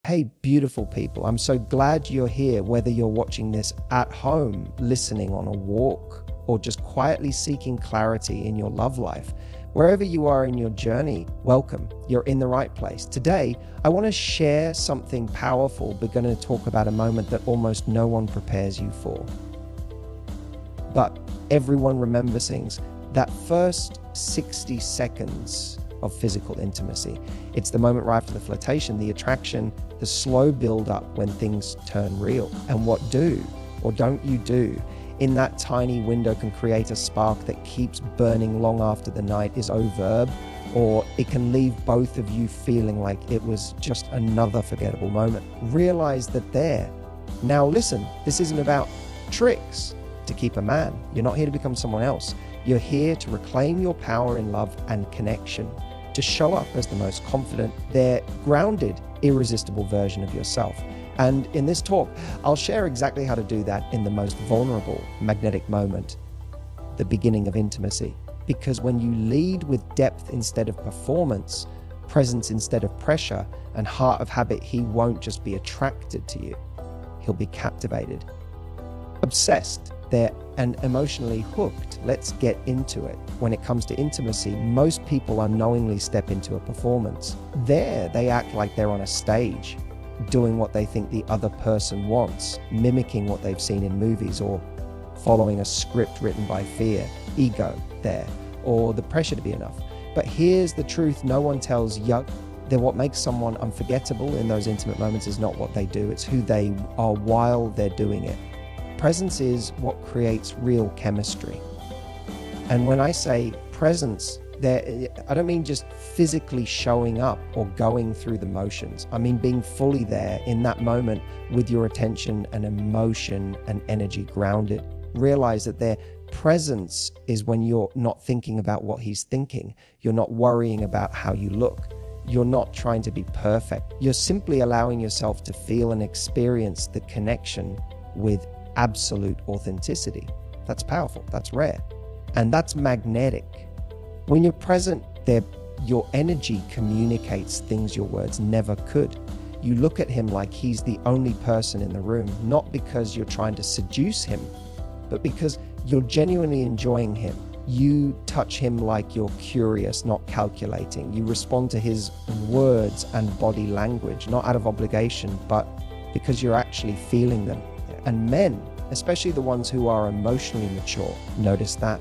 Hey, beautiful people, I'm so glad you're here, whether you're watching this at home, listening on a walk, or just quietly seeking clarity in your love life. Wherever you are in your journey, welcome. You're in the right place. Today, I want to share something powerful. We're going to talk about a moment that almost no one prepares you for. But everyone remembers things. That first 60 seconds of physical intimacy. It's the moment right after the flirtation, the attraction, the slow build up when things turn real. And what do or don't you do in that tiny window can create a spark that keeps burning long after the night is over, or it can leave both of you feeling like it was just another forgettable moment. Realize that there. Now listen, this isn't about tricks to keep a man. You're not here to become someone else. You're here to reclaim your power in love and connection, to show up as the most confident, grounded, irresistible version of yourself. And in this talk, I'll share exactly how to do that in the most vulnerable, magnetic moment, the beginning of intimacy. Because when you lead with depth instead of performance, presence instead of pressure, and heart of habit, he won't just be attracted to you, he'll be captivated, obsessed, and emotionally hooked. Let's get into it. When it comes to intimacy, most people unknowingly step into a performance. There, they act like they're on a stage, doing what they think the other person wants, mimicking what they've seen in movies, or following a script written by fear, ego there, or the pressure to be enough. But here's the truth no one tells you. That what makes someone unforgettable in those intimate moments is not what they do, it's who they are while they're doing it. Presence is what creates real chemistry. And when I say presence, I don't mean just physically showing up or going through the motions. I mean being fully there in that moment with your attention and emotion and energy grounded. Realize that their presence is when you're not thinking about what he's thinking. You're not worrying about how you look. You're not trying to be perfect. You're simply allowing yourself to feel and experience the connection with absolute authenticity. That's powerful, that's rare, and that's magnetic. When you're present there, your energy communicates things your words never could. You look at him like he's the only person in the room, not because you're trying to seduce him, but because you're genuinely enjoying him. You touch him like you're curious, not calculating. You respond to his words and body language, not out of obligation, but because you're actually feeling them. And men, especially the ones who are emotionally mature, notice that.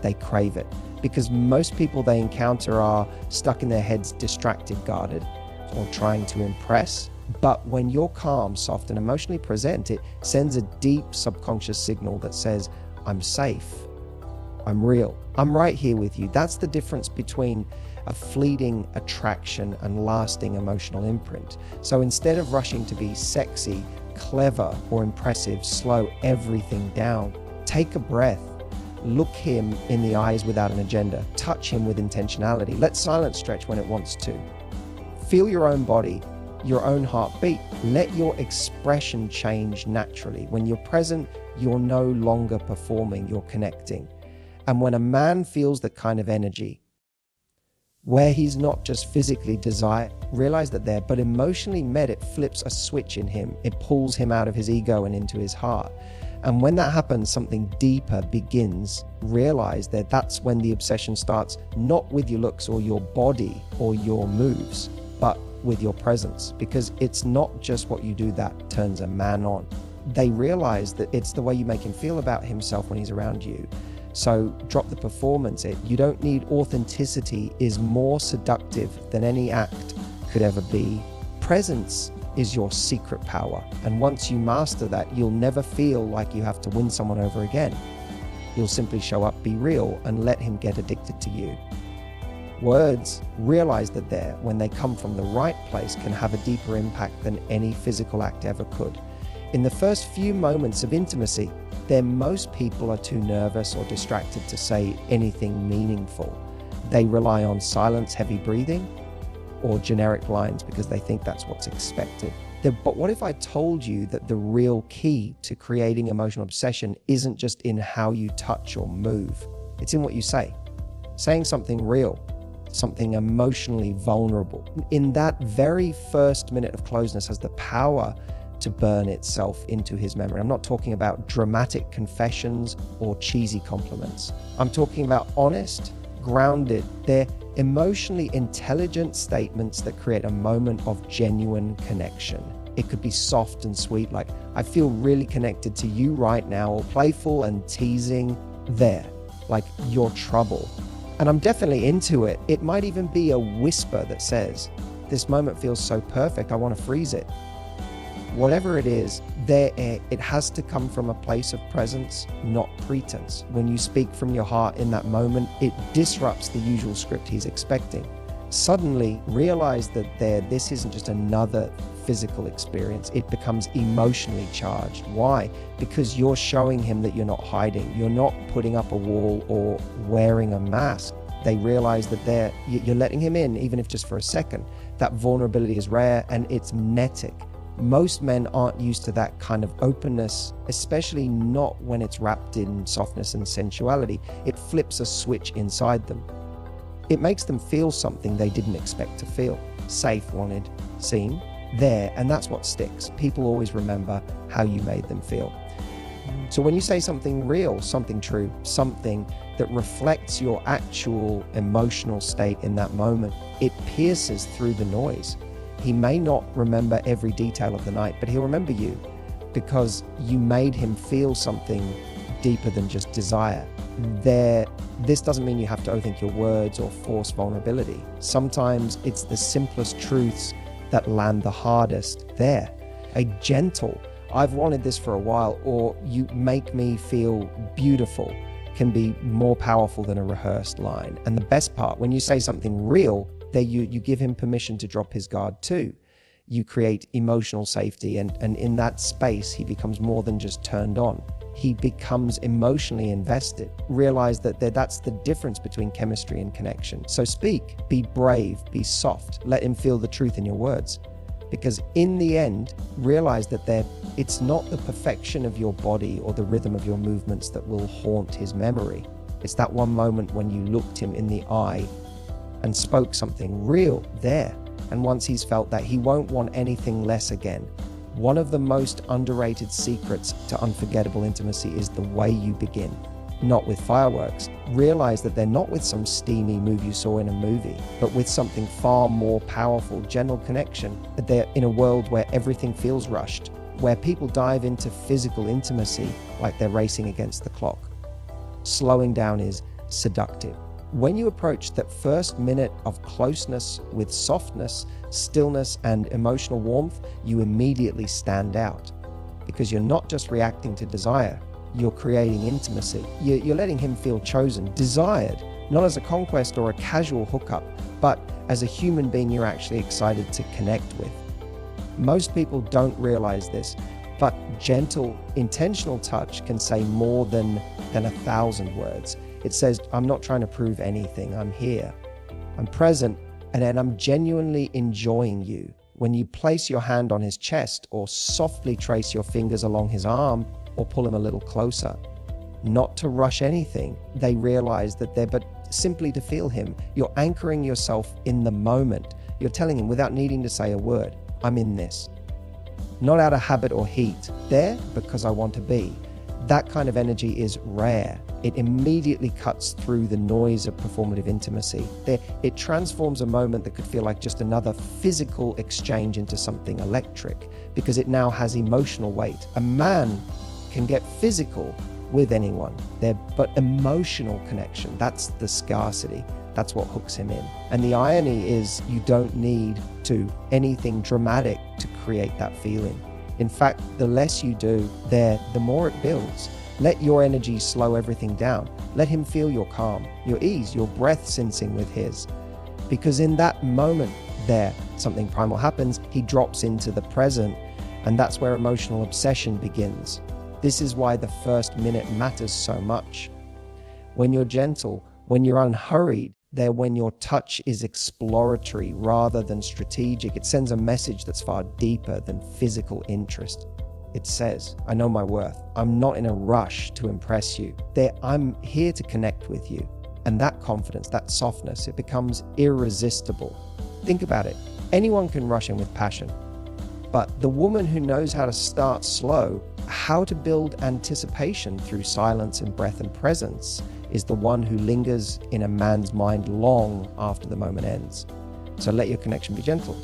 They crave it. Because most people they encounter are stuck in their heads, distracted, guarded, or trying to impress. But when you're calm, soft, and emotionally present, it sends a deep subconscious signal that says, I'm safe, I'm real, I'm right here with you. That's the difference between a fleeting attraction and lasting emotional imprint. So instead of rushing to be sexy, clever, or impressive, slow everything down. Take a breath. Look him in the eyes without an agenda. Touch him with intentionality. Let silence stretch when it wants to. Feel your own body, your own heartbeat. Let your expression change naturally. When you're present, you're no longer performing, you're connecting. And when a man feels that kind of energy, where he's not just physically desired, realize that there, but emotionally met, it flips a switch in him. It pulls him out of his ego and into his heart. And when that happens, something deeper begins. Realize that that's when the obsession starts, not with your looks or your body or your moves, but with your presence. Because it's not just what you do that turns a man on. They realize that it's the way you make him feel about himself when he's around you. So drop the performance. You don't need authenticity is more seductive than any act could ever be. Presence is your secret power. And once you master that, you'll never feel like you have to win someone over again. You'll simply show up, be real, and let him get addicted to you. Words, realize that when they come from the right place, can have a deeper impact than any physical act ever could. In the first few moments of intimacy, most people are too nervous or distracted to say anything meaningful. They rely on silence, heavy breathing, or generic lines because they think that's what's expected. But what if I told you that the real key to creating emotional obsession isn't just in how you touch or move, it's in what you say. Saying something real, something emotionally vulnerable. In that very first minute of closeness has the power to burn itself into his memory. I'm not talking about dramatic confessions or cheesy compliments. I'm talking about honest, grounded, they're emotionally intelligent statements that create a moment of genuine connection. It could be soft and sweet, like, I feel really connected to you right now, or playful and teasing, there, like, your trouble. And I'm definitely into it. It might even be a whisper that says, this moment feels so perfect, I want to freeze it. Whatever it is, it has to come from a place of presence, not pretense. When you speak from your heart in that moment, it disrupts the usual script he's expecting. Suddenly realize that this isn't just another physical experience, it becomes emotionally charged. Why? Because you're showing him that you're not hiding, you're not putting up a wall or wearing a mask. They realize that you're letting him in, even if just for a second. That vulnerability is rare and it's magnetic. Most men aren't used to that kind of openness, especially not when it's wrapped in softness and sensuality. It flips a switch inside them. It makes them feel something they didn't expect to feel. Safe, wanted, seen, there, and that's what sticks. People always remember how you made them feel. So when you say something real, something true, something that reflects your actual emotional state in that moment, it pierces through the noise. He may not remember every detail of the night, but he'll remember you because you made him feel something deeper than just desire. This doesn't mean you have to overthink your words or force vulnerability. Sometimes it's the simplest truths that land the hardest there. A gentle, I've wanted this for a while, or you make me feel beautiful, can be more powerful than a rehearsed line. And the best part, when you say something real, you give him permission to drop his guard too. You create emotional safety, and in that space, he becomes more than just turned on. He becomes emotionally invested. Realize that that's the difference between chemistry and connection. So speak, be brave, be soft, let him feel the truth in your words. Because in the end, realize that it's not the perfection of your body or the rhythm of your movements that will haunt his memory. It's that one moment when you looked him in the eye and spoke something real there. And once he's felt that, he won't want anything less again. One of the most underrated secrets to unforgettable intimacy is the way you begin. Not with fireworks. Realize that they're not with some steamy move you saw in a movie, but with something far more powerful, gentle connection. They're in a world where everything feels rushed, where people dive into physical intimacy like they're racing against the clock. Slowing down is seductive. When you approach that first minute of closeness with softness, stillness, and emotional warmth, you immediately stand out because you're not just reacting to desire, you're creating intimacy. You're letting him feel chosen, desired, not as a conquest or a casual hookup, but as a human being you're actually excited to connect with. Most people don't realize this, but gentle, intentional touch can say more than 1,000 words. It says, I'm not trying to prove anything. I'm here. I'm present, and then I'm genuinely enjoying you. When you place your hand on his chest or softly trace your fingers along his arm or pull him a little closer, not to rush anything, they realize that but simply to feel him. You're anchoring yourself in the moment. You're telling him without needing to say a word, I'm in this. Not out of habit or heat. There because I want to be. That kind of energy is rare. It immediately cuts through the noise of performative intimacy. It transforms a moment that could feel like just another physical exchange into something electric because it now has emotional weight. A man can get physical with anyone, but emotional connection, that's the scarcity. That's what hooks him in. And the irony is you don't need anything dramatic to create that feeling. In fact, the less you do the more it builds. Let your energy slow everything down. Let him feel your calm, your ease, your breath sensing with his. Because in that moment something primal happens, he drops into the present, and that's where emotional obsession begins. This is why the first minute matters so much. When you're gentle, when you're unhurried, when your touch is exploratory rather than strategic, it sends a message that's far deeper than physical interest. It says, I know my worth. I'm not in a rush to impress you. I'm here to connect with you. And that confidence, that softness, it becomes irresistible. Think about it. Anyone can rush in with passion, but the woman who knows how to start slow, how to build anticipation through silence and breath and presence, is the one who lingers in a man's mind long after the moment ends. So let your connection be gentle.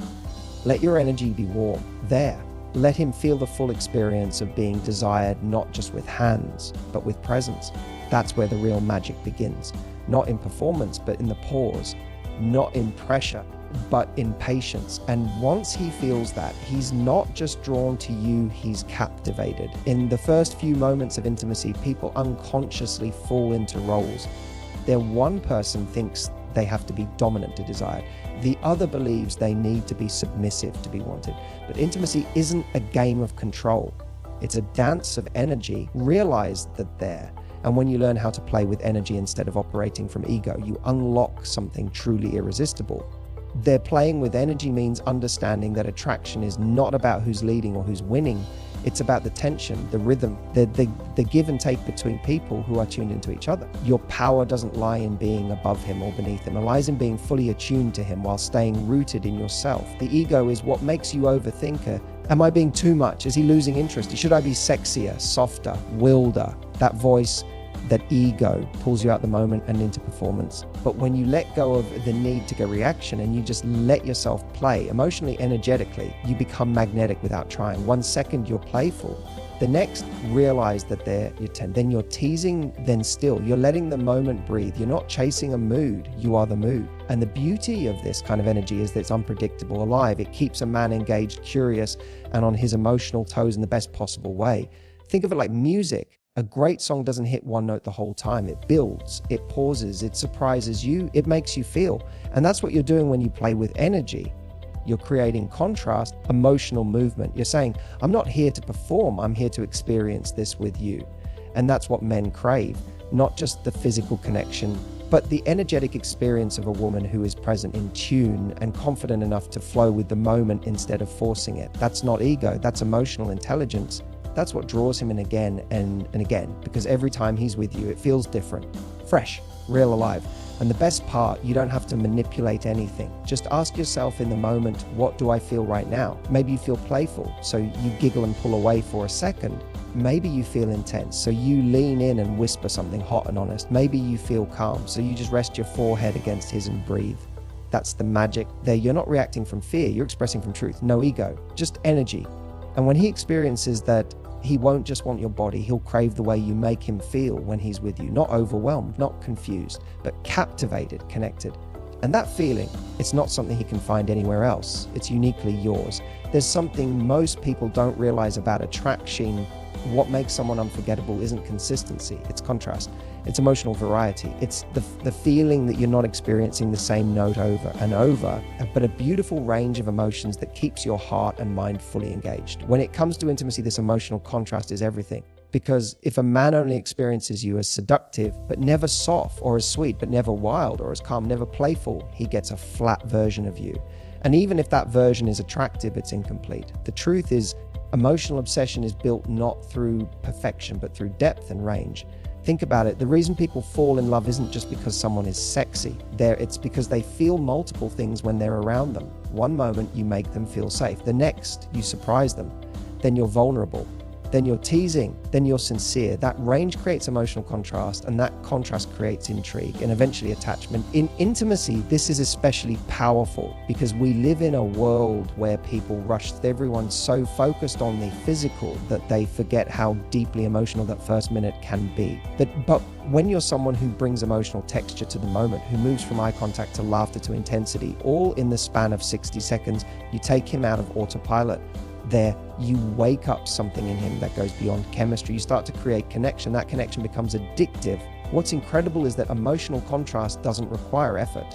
Let your energy be warm. There. Let him feel the full experience of being desired, not just with hands, but with presence. That's where the real magic begins. Not in performance, but in the pause. Not in pressure, but in patience. And once he feels that, he's not just drawn to you, he's captivated. In the first few moments of intimacy, people unconsciously fall into roles. One person thinks they have to be dominant to desire. The other believes they need to be submissive to be wanted. But intimacy isn't a game of control. It's a dance of energy. Realize that there. And when you learn how to play with energy instead of operating from ego, you unlock something truly irresistible. They're playing with energy means understanding that attraction is not about who's leading or who's winning. It's about the tension, the rhythm, the give and take between people who are tuned into each other. Your power doesn't lie in being above him or beneath him. It lies in being fully attuned to him while staying rooted in yourself. The ego is what makes you overthinker. Am I being too much? Is he losing interest? Should I be sexier, softer, wilder? That voice, that ego pulls you out the moment and into performance. But when you let go of the need to get reaction and you just let yourself play emotionally, energetically, you become magnetic without trying. 1 second you're playful, the next realize that then you're teasing, then still. You're letting the moment breathe. You're not chasing a mood, you are the mood. And the beauty of this kind of energy is that it's unpredictable, alive. It keeps a man engaged, curious, and on his emotional toes in the best possible way. Think of it like music. A great song doesn't hit one note the whole time. It builds, it pauses, it surprises you, it makes you feel. And that's what you're doing when you play with energy. You're creating contrast, emotional movement. You're saying, I'm not here to perform, I'm here to experience this with you. And that's what men crave, not just the physical connection, but the energetic experience of a woman who is present in tune and confident enough to flow with the moment instead of forcing it. That's not ego, that's emotional intelligence. That's what draws him in again and again, because every time he's with you, it feels different, fresh, real, alive. And the best part, you don't have to manipulate anything. Just ask yourself in the moment, what do I feel right now? Maybe you feel playful, so you giggle and pull away for a second. Maybe you feel intense, so you lean in and whisper something hot and honest. Maybe you feel calm, so you just rest your forehead against his and breathe. That's the magic there. You're not reacting from fear, you're expressing from truth. No ego, just energy. And when he experiences that, he won't just want your body, he'll crave the way you make him feel when he's with you. Not overwhelmed, not confused, but captivated, connected. And that feeling, it's not something he can find anywhere else. It's uniquely yours. There's something most people don't realize about attraction. What makes someone unforgettable isn't consistency, it's contrast. It's emotional variety. It's the feeling that you're not experiencing the same note over and over, but a beautiful range of emotions that keeps your heart and mind fully engaged. When it comes to intimacy, this emotional contrast is everything. Because if a man only experiences you as seductive, but never soft, or as sweet, but never wild, or as calm, never playful, he gets a flat version of you. And even if that version is attractive, it's incomplete. The truth is, emotional obsession is built not through perfection, but through depth and range. Think about it. The reason people fall in love isn't just because someone is sexy. It's because they feel multiple things when they're around them. One moment you make them feel safe. The next you surprise them. Then you're vulnerable. Then you're teasing. Then you're sincere. That range creates emotional contrast, and that contrast creates intrigue and eventually attachment. In intimacy, this is especially powerful because we live in a world where people rush. Everyone's so focused on the physical that they forget how deeply emotional that first minute can be. But when you're someone who brings emotional texture to the moment, who moves from eye contact to laughter to intensity, all in the span of 60 seconds, you take him out of autopilot. There, you wake up something in him that goes beyond chemistry. You start to create connection. That connection becomes addictive. What's incredible is that emotional contrast doesn't require effort.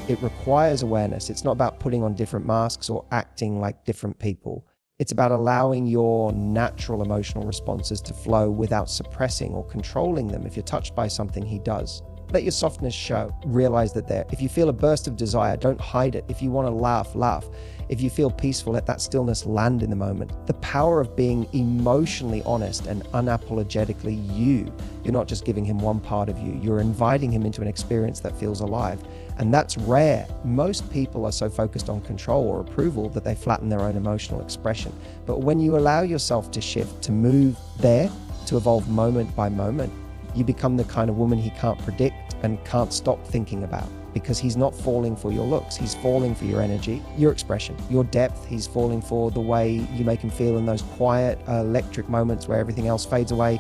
It requires awareness. It's not about putting on different masks or acting like different people. It's about allowing your natural emotional responses to flow without suppressing or controlling them. If you're touched by something, he does. Let your softness show. Realize that there. If you feel a burst of desire, don't hide it. If you want to laugh, laugh. If you feel peaceful, let that stillness land in the moment. The power of being emotionally honest and unapologetically you. You're not just giving him one part of you. You're inviting him into an experience that feels alive. And that's rare. Most people are so focused on control or approval that they flatten their own emotional expression. But when you allow yourself to shift, to move there, to evolve moment by moment, you become the kind of woman he can't predict and can't stop thinking about, because he's not falling for your looks. He's falling for your energy, your expression, your depth. He's falling for the way you make him feel in those quiet, electric moments where everything else fades away.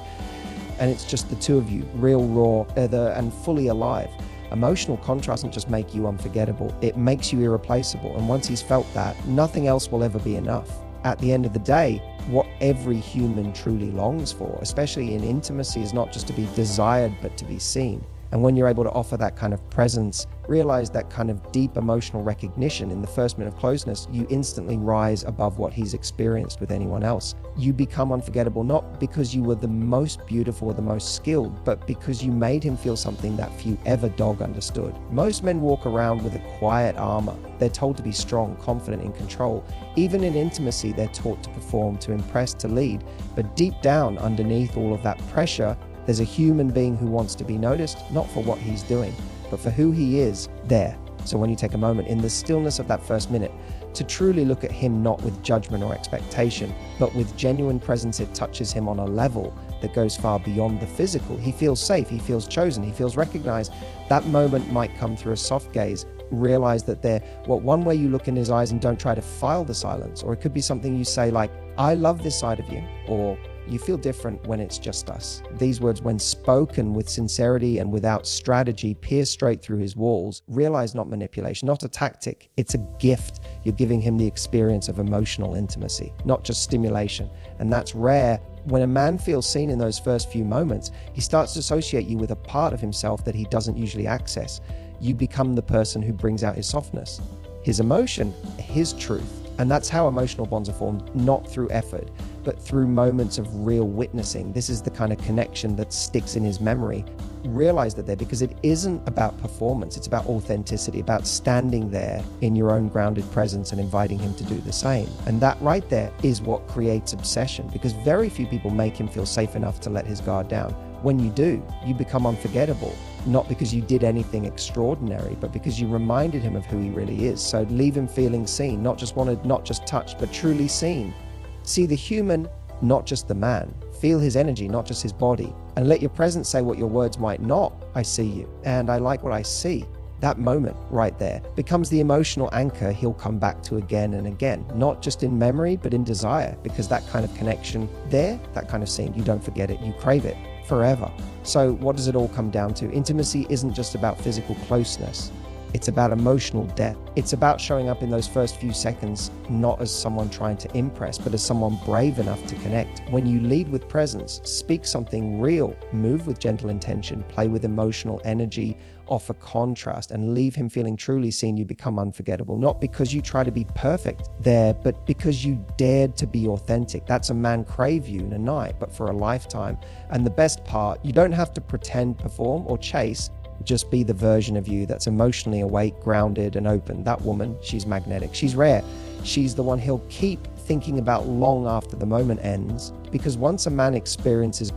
And it's just the two of you, real, raw, and fully alive. Emotional contrast doesn't just make you unforgettable, it makes you irreplaceable. And once he's felt that, nothing else will ever be enough. At the end of the day, what every human truly longs for, especially in intimacy, is not just to be desired, but to be seen. And when you're able to offer that kind of presence, realize that kind of deep emotional recognition in the first minute of closeness, you instantly rise above what he's experienced with anyone else. You become unforgettable, not because you were the most beautiful or the most skilled, but because you made him feel something that few ever dog understood. Most men walk around with a quiet armor. They're told to be strong, confident, in control. Even in intimacy, they're taught to perform, to impress, to lead. But deep down, underneath all of that pressure, there's a human being who wants to be noticed, not for what he's doing, but for who he is there. So when you take a moment in the stillness of that first minute to truly look at him, not with judgment or expectation, but with genuine presence, it touches him on a level that goes far beyond the physical. He feels safe, he feels chosen, he feels recognized. That moment might come through a soft gaze. Realize that one way you look in his eyes and don't try to file the silence, or it could be something you say like, I love this side of you, or you feel different when it's just us. These words, when spoken with sincerity and without strategy, pierce straight through his walls. Realize not manipulation, not a tactic. It's a gift. You're giving him the experience of emotional intimacy, not just stimulation. And that's rare. When a man feels seen in those first few moments, he starts to associate you with a part of himself that he doesn't usually access. You become the person who brings out his softness, his emotion, his truth. And that's how emotional bonds are formed, not through effort, but through moments of real witnessing. This is the kind of connection that sticks in his memory. Realize that there, because it isn't about performance, it's about authenticity, about standing there in your own grounded presence and inviting him to do the same. And that right there is what creates obsession, because very few people make him feel safe enough to let his guard down. When you do, you become unforgettable, not because you did anything extraordinary, but because you reminded him of who he really is. So leave him feeling seen, not just wanted, not just touched, but truly seen. See the human, not just the man. Feel his energy, not just his body. And let your presence say what your words might not. I see you, and I like what I see. That moment right there becomes the emotional anchor he'll come back to again and again, not just in memory, but in desire, because that kind of connection there, that kind of scene, you don't forget it, you crave it forever. So what does it all come down to? Intimacy isn't just about physical closeness. It's about emotional depth. It's about showing up in those first few seconds, not as someone trying to impress, but as someone brave enough to connect. When you lead with presence, speak something real, move with gentle intention, play with emotional energy, offer contrast, and leave him feeling truly seen, you become unforgettable. Not because you try to be perfect there, but because you dared to be authentic. That's a man crave you in a night, but for a lifetime. And the best part, you don't have to pretend, perform, or chase. Just be the version of you that's emotionally awake, grounded, and open. That woman, she's magnetic. She's rare. She's the one he'll keep thinking about long after the moment ends. Because once a man experiences